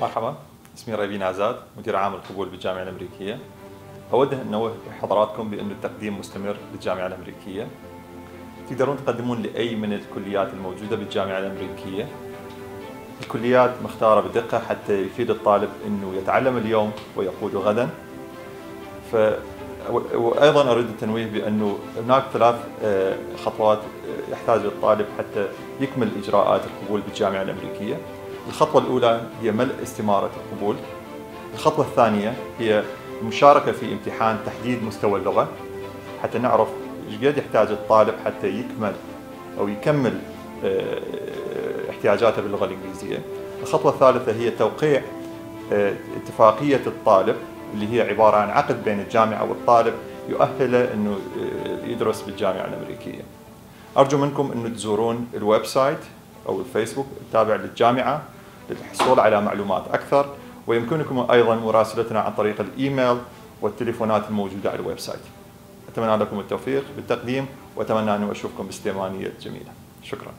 مرحبا، اسمي ريبين عزاد، مدير عام القبول بالجامعة الأمريكية. أود أن أنوه حضراتكم بأن التقديم مستمر للجامعة الأمريكية. تقدرون تقدمون لأي من الكليات الموجودة بالجامعة الأمريكية. الكليات مختارة بدقة حتى يفيد الطالب أنه يتعلم اليوم ويقود غدا. وأيضا أريد التنويه بأنه هناك 3 خطوات يحتاج الطالب حتى يكمل إجراءات القبول بالجامعة الأمريكية. الخطوة الأولى هي ملء استمارة القبول. الخطوة الثانية هي المشاركة في امتحان تحديد مستوى اللغة حتى نعرف ايش قد يحتاج الطالب حتى يكمل أو يكمل احتياجاته باللغة الإنجليزية. الخطوة الثالثة هي توقيع اتفاقية الطالب اللي هي عبارة عن عقد بين الجامعة والطالب يؤهله أنه يدرس بالجامعة الأمريكية. أرجو منكم أنه تزورون الويب سايت أو الفيسبوك التابع للجامعة للحصول على معلومات أكثر، ويمكنكم أيضا مراسلتنا عن طريق الإيميل والتليفونات الموجودة على الويب سايت. أتمنى لكم التوفيق بالتقديم، وأتمنى أن أشوفكم باستمرارية جميلة. شكرا.